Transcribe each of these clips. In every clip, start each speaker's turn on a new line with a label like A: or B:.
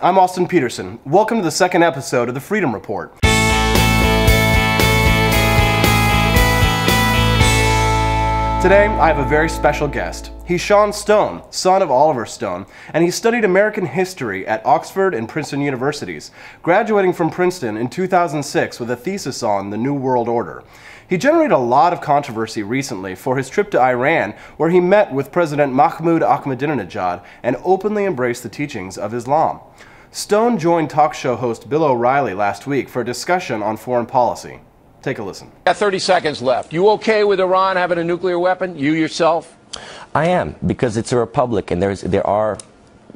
A: I'm Austin Petersen. Welcome to the second episode of the Freedom Report. Today, I have a very special guest. He's Sean Stone, son of Oliver Stone, and he studied American history at Oxford and Princeton universities, graduating from Princeton in 2006 with a thesis on the New World Order. He generated a lot of controversy recently for his trip to Iran, where he met with President Mahmoud Ahmadinejad and openly embraced the teachings of Islam. Stone joined talk show host Bill O'Reilly last week for a discussion on foreign policy. Take a listen.
B: Got 30 seconds left. You okay with Iran having a nuclear weapon? You yourself?
C: I am, because it's a republic and there are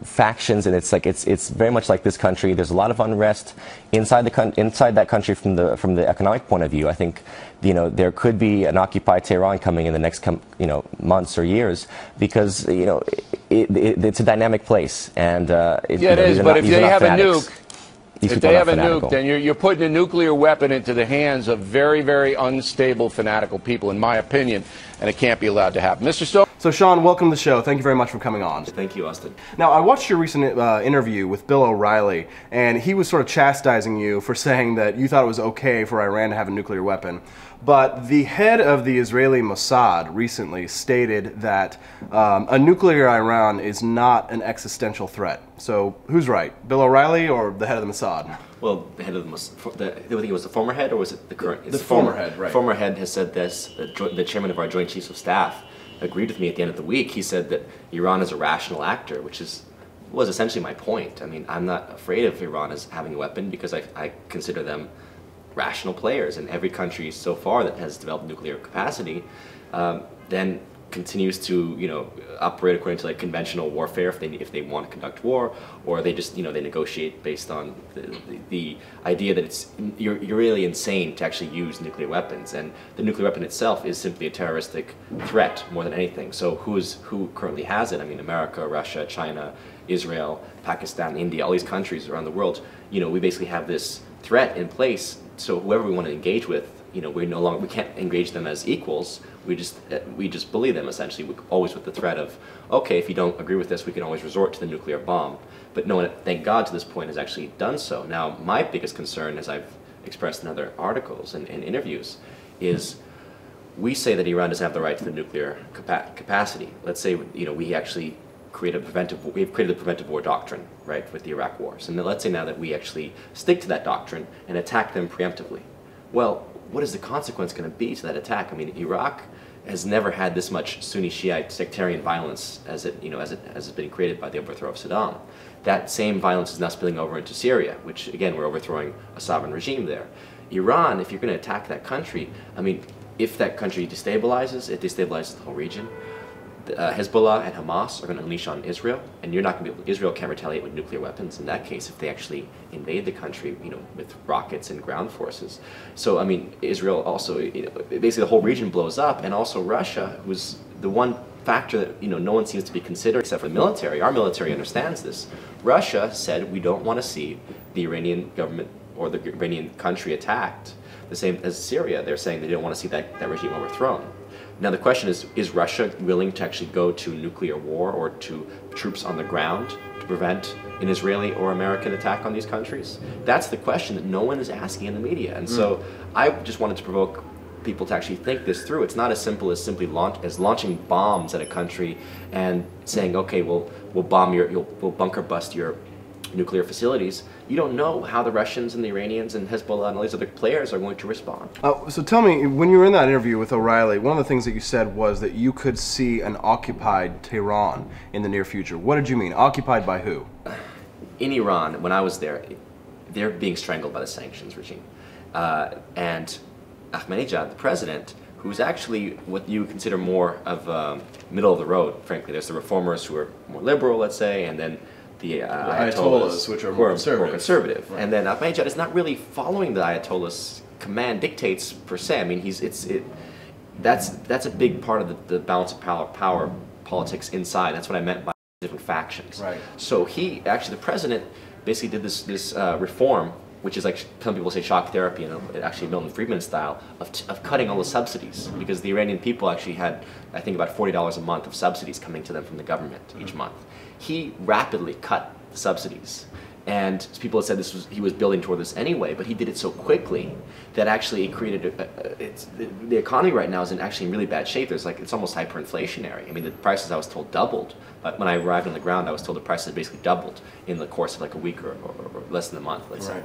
C: factions, and it's very much like this country. There's a lot of unrest inside that country from the economic point of view. I think there could be an occupied Tehran coming in the next months or years, because it's a dynamic place, and
B: it is. But if they have a nuke. If they have a nuke, then you're putting a nuclear weapon into the hands of very, very unstable, fanatical people, in my opinion, and it can't be allowed to happen. Mr. Stone?
A: So, Sean, welcome to the show. Thank you very much for coming on.
D: Thank you, Austin.
A: Now, I watched your recent interview with Bill O'Reilly, and he was sort of chastising you for saying that you thought it was okay for Iran to have a nuclear weapon. But the head of the Israeli Mossad recently stated that a nuclear Iran is not an existential threat. So who's right, Bill O'Reilly or the head of the Mossad?
D: Well, the head of the Mossad, I think it was the former head, or was it the current?
A: It's the former head, right.
D: The former head has said this. The chairman of our Joint Chiefs of Staff agreed with me at the end of the week. He said that Iran is a rational actor, which was essentially my point. I mean, I'm not afraid of Iran as having a weapon, because I consider them rational players, and every country so far that has developed nuclear capacity then continues to operate according to conventional warfare if they want to conduct war, or they just they negotiate based on the idea that you're really insane to actually use nuclear weapons, and the nuclear weapon itself is simply a terroristic threat more than anything. So who currently has it? I mean, America, Russia, China, Israel, Pakistan, India, all these countries around the world. We basically have this threat in place. So whoever we want to engage with, we can't engage them as equals. We just bully them, essentially, always with the threat of, okay, if you don't agree with this, we can always resort to the nuclear bomb. But no one, thank God, to this point has actually done so. Now, my biggest concern, as I've expressed in other articles and interviews, is we say that Iran doesn't have the right to the nuclear capacity. Let's say we actually we've created the preventive war doctrine, right, with the Iraq wars. And then let's say now that we actually stick to that doctrine and attack them preemptively. Well, what is the consequence going to be to that attack? I mean, Iraq has never had this much Sunni Shiite sectarian violence as it's been created by the overthrow of Saddam. That same violence is now spilling over into Syria, which again, we're overthrowing a sovereign regime there. Iran, if you're going to attack that country, I mean, if that country destabilizes, it destabilizes the whole region. Hezbollah and Hamas are going to unleash on Israel, and Israel can't retaliate with nuclear weapons in that case if they actually invade the country, with rockets and ground forces. So I mean, Israel also, basically the whole region blows up, and also Russia, who's the one factor that no one seems to be considering except for the military. Our military understands this. Russia said we don't want to see the Iranian government or the Iranian country attacked. The same as Syria, they're saying they don't want to see that regime overthrown. Now the question is Russia willing to actually go to nuclear war or to troops on the ground to prevent an Israeli or American attack on these countries? That's the question that no one is asking in the media. And so I just wanted to provoke people to actually think this through. It's not as simple as simply launching bombs at a country and saying, okay, we'll bunker bust your nuclear facilities. You don't know how the Russians and the Iranians and Hezbollah and all these other players are going to respond.
A: So tell me, when you were in that interview with O'Reilly, one of the things that you said was that you could see an occupied Tehran in the near future. What did you mean? Occupied by who?
D: In Iran, when I was there, they're being strangled by the sanctions regime. And Ahmadinejad, the president, who's actually what you consider more of middle of the road, frankly. There's the reformers who are more liberal, let's say, and then the Ayatollahs,
A: which are more conservative.
D: Right. And then Ahmadinejad is not really following the Ayatollah's command dictates per se. I mean, that's a big part of the balance of power politics inside. That's what I meant by different factions.
A: Right.
D: So the president basically did this reform, which is like some people say shock therapy, actually Milton Friedman style, of cutting all the subsidies, because the Iranian people actually had, I think, about $40 a month of subsidies coming to them from the government each month. He rapidly cut the subsidies, And people had said he was building toward this anyway, but he did it so quickly that actually it created the economy right now is actually in really bad shape. It's almost hyperinflationary. I mean, the prices I was told doubled, but when I arrived on the ground, I was told the prices basically doubled in the course of like a week or less than a month, let's say.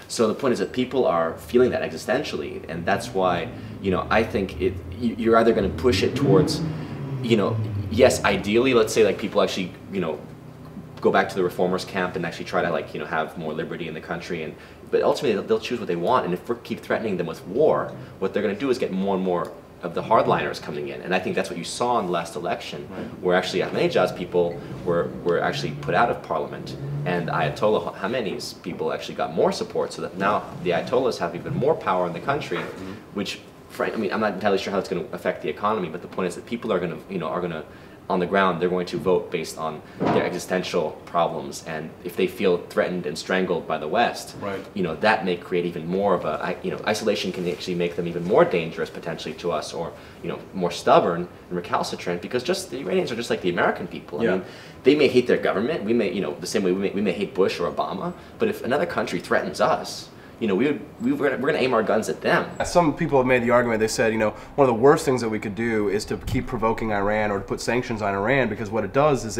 D: So the point is that people are feeling that existentially, and that's why, you know, I think you're either going to push it towards, you know, yes, ideally, let's say like people actually, you know, go back to the reformers camp and actually try to, like, you know, have more liberty in the country, but ultimately they'll choose what they want. And if we keep threatening them with war, what they're going to do is get more and more of the hardliners coming in. And I think that's what you saw in the last election, where actually Ahmadinejad's people were actually put out of parliament, and Ayatollah Khamenei's people actually got more support, so that now the Ayatollahs have even more power in the country, which, I mean, I'm not entirely sure how it's going to affect the economy, but the point is that people are going to, you know, on the ground, they're going to vote based on their existential problems, and if they feel threatened and strangled by the West, you know, that may create even more of a, you know, isolation can actually make them even more dangerous potentially to us, or, you know, more stubborn and recalcitrant, because just the Iranians are just like the American people. I mean, they may hate their government, we may, you know, the same way we may hate Bush or Obama, but if another country threatens us, you know, we're going to aim our guns at them.
A: Some people have made the argument, they said, you know, one of the worst things that we could do is to keep provoking Iran or to put sanctions on Iran, because what it does is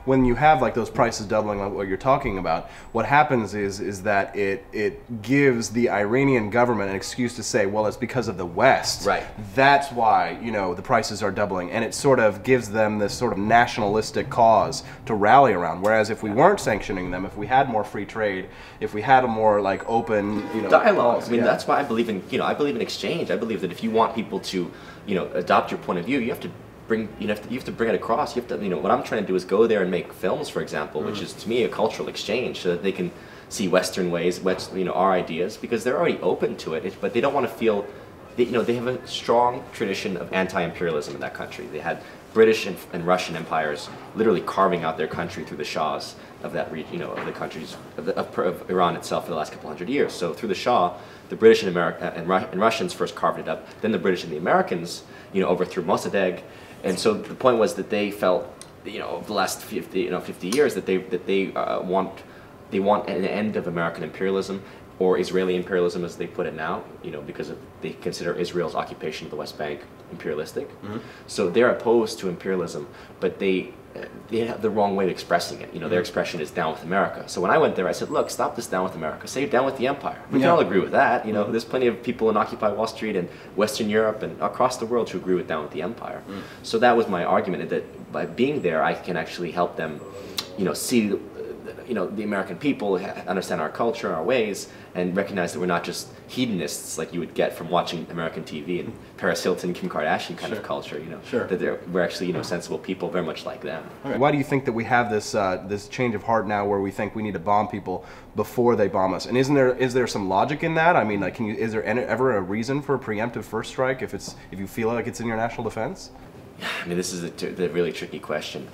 A: when you have like those prices doubling like what you're talking about, what happens is that it gives the Iranian government an excuse to say, well, it's because of the West. That's why, you know, the prices are doubling, and it sort of gives them this sort of nationalistic cause to rally around. Whereas if we weren't sanctioning them, if we had more free trade, if we had a more like open, you know,
D: dialogue. I mean, that's why I believe in, you know, I believe in exchange. I believe that if you want people to, you know, adopt your point of view, you have to bring, you have to bring it across. You have to, you know, what I'm trying to do is go there and make films, for example, which is to me a cultural exchange, so that they can see Western ways, you know, our ideas, because they're already open to it, but they don't want to feel, you know, they have a strong tradition of anti-imperialism in that country. They had British and Russian empires literally carving out their country through the Shahs of that region, you know, of the countries of Iran itself for the last couple hundred years. So through the Shah, the British and Russians first carved it up. Then the British and the Americans, you know, overthrew Mossadegh. And so the point was that they felt, you know, the last 50 years that they want an end of American imperialism, or Israeli imperialism as they put it now, you know, because they consider Israel's occupation of the West Bank imperialistic. So they're opposed to imperialism, but they have the wrong way of expressing it. You know, their expression is down with America. So when I went there, I said, look, stop this down with America. Say down with the empire. We can all agree with that. You know, there's plenty of people in Occupy Wall Street and Western Europe and across the world who agree with down with the empire. So that was my argument, that by being there, I can actually help them, you know, see, you know, the American people, understand our culture, our ways, and recognize that we're not just hedonists like you would get from watching American TV and Paris Hilton, Kim Kardashian kind of culture, you know, that we're actually, you know, sensible people very much like them.
A: Why do you think that we have this this change of heart now, where we think we need to bomb people before they bomb us? And is there some logic in that? I mean, like, is there ever a reason for a preemptive first strike if you feel like it's in your national defense?
D: I mean, this is the really tricky question.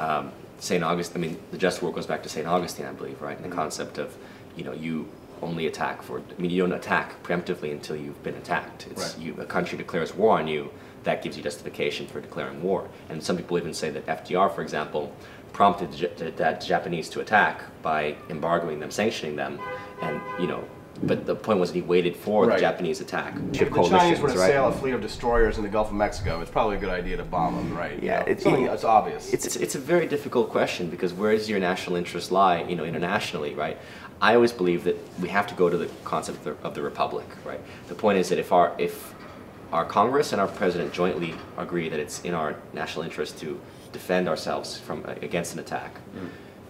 D: St. Augustine, I mean, the just war goes back to St. Augustine, I believe, right? And the concept of, you know, you only attack you don't attack preemptively until you've been attacked. It's a country declares war on you, that gives you justification for declaring war. And some people even say that FDR, for example, prompted the Japanese to attack by embargoing them, sanctioning them, and, you know, but the point was that he waited for the Japanese attack.
A: If the Chinese were to sail a fleet of destroyers in the Gulf of Mexico, it's probably a good idea to bomb them, right?
D: Yeah,
A: you know, something that's obvious.
D: It's a very difficult question, because where does your national interest lie, you know, internationally, right? I always believe that we have to go to the concept of the republic, right? The point is that if our Congress and our president jointly agree that it's in our national interest to defend ourselves against an attack,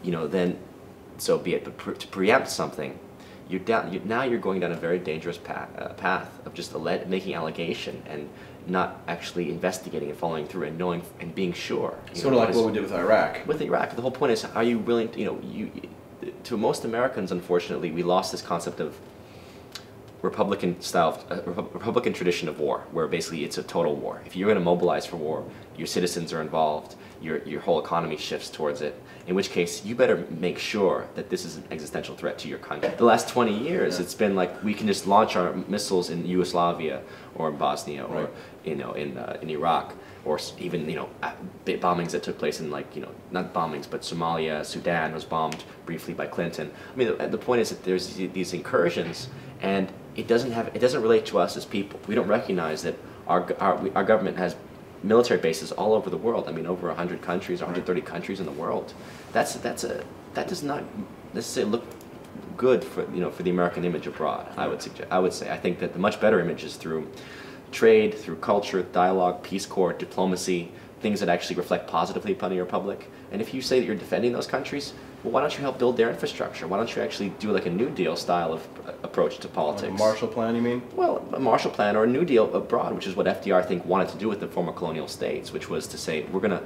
D: you know, then so be it. But to preempt something, now you're going down a very dangerous path of just making allegation and not actually investigating and following through and knowing and being sure.
A: Sort of like what we did with Iraq.
D: With Iraq, the whole point is, are you willing to, you know, to most Americans, unfortunately, we lost this concept of Republican tradition of war, where basically it's a total war. If you're going to mobilize for war, your citizens are involved, your whole economy shifts towards it, in which case you better make sure that this is an existential threat to your country. The last 20 years, it's been like we can just launch our missiles in Yugoslavia or in Bosnia or in Iraq, or even bombings that took place in not bombings but Somalia, Sudan was bombed briefly by Clinton. I mean the point is that there's these incursions, and it doesn't relate to us as people. We don't recognize that our government has military bases all over the world. I mean, over 100 countries, 130 countries in the world. That does not necessarily look good for the American image abroad. I would say. I think that the much better image is through trade, through culture, dialogue, Peace Corps, diplomacy, things that actually reflect positively upon your republic. And if you say that you're defending those countries, well, why don't you help build their infrastructure? Why don't you actually do like a New Deal style of approach to politics?
A: Like a Marshall Plan, you mean?
D: Well, a Marshall Plan or a New Deal abroad, which is what FDR, I think, wanted to do with the former colonial states, which was to say, we're going to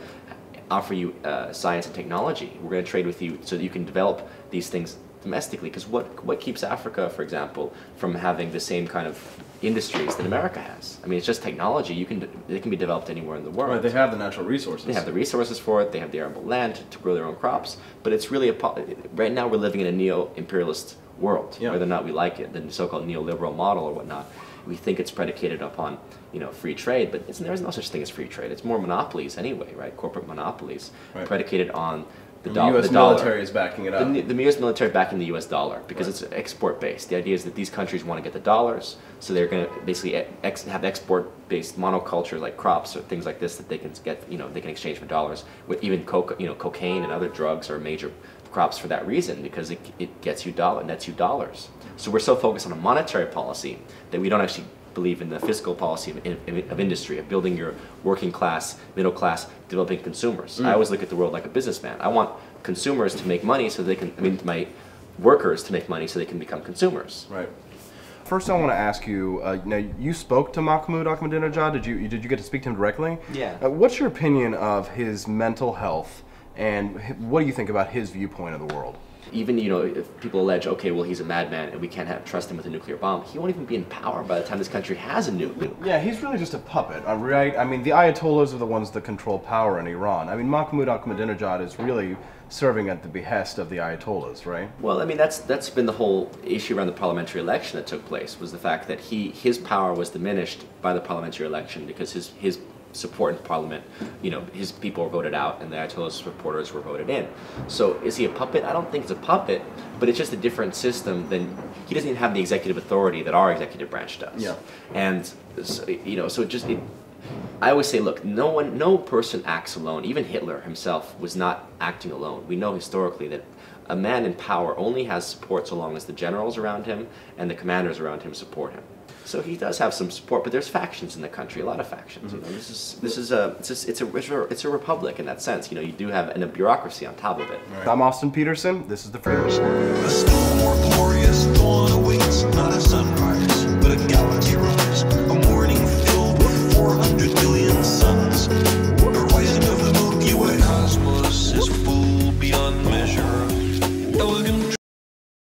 D: offer you science and technology. We're going to trade with you so that you can develop these things domestically. Because what keeps Africa, for example, from having the same kind of industries that America has? I mean, it's just technology. They can be developed anywhere in the world.
A: Right, they have the natural resources.
D: They have the resources for it. They have the arable land to grow their own crops. But it's really right now we're living in a neo-imperialist world, whether or not we like it, the so-called neoliberal model or whatnot. We think it's predicated upon free trade, but there is no such thing as free trade. It's more monopolies anyway, right? Corporate monopolies predicated on the
A: U.S. military is backing it up.
D: The U.S. military backing the U.S. dollar because it's export-based. The idea is that these countries want to get the dollars, so they're going to basically have export-based monoculture like crops or things like this that they can get. They can exchange for dollars. With even cocaine and other drugs are major crops for that reason because it gets you nets you dollars. So we're so focused on a monetary policy that we don't actually believe in the fiscal policy of industry, of building your working class, middle class, developing consumers. I always look at the world like a businessman. I want consumers to make money so they can, my workers to make money so they can become consumers.
A: Right. First, I want to ask you. Now, you spoke to Mahmoud Ahmadinejad. Did you get to speak to him directly?
D: Yeah.
A: What's your opinion of his mental health, and what do you think about his viewpoint of the world?
D: Even, if people allege, okay, well, he's a madman and we can't trust him with a nuclear bomb, he won't even be in power by the time this country has a nuke.
A: Yeah, he's really just a puppet, right? I mean, the Ayatollahs are the ones that control power in Iran. I mean, Mahmoud Ahmadinejad is really serving at the behest of the Ayatollahs, right?
D: Well, I mean, that's been the whole issue around the parliamentary election that took place, was the fact that his power was diminished by the parliamentary election because his support in parliament, his people were voted out and the Ayatollah supporters were voted in. So is he a puppet? I don't think it's a puppet, but it's just a different system than, he doesn't even have the executive authority that our executive branch does.
A: Yeah.
D: And, I always say, look, no person acts alone. Even Hitler himself was not acting alone. We know historically that a man in power only has support so long as the generals around him and the commanders around him support him. So he does have some support, but there's factions in the country, a lot of factions. It's a republic in that sense. You do have a bureaucracy on top of it.
A: Right. I'm Austin Petersen. This is the Freedom Report.
E: A still more glorious dawn awaits, not a sunrise, but a galaxy rise. A morning filled with 400 billion suns. The rising of the Milky Way. Cosmos is full beyond measure.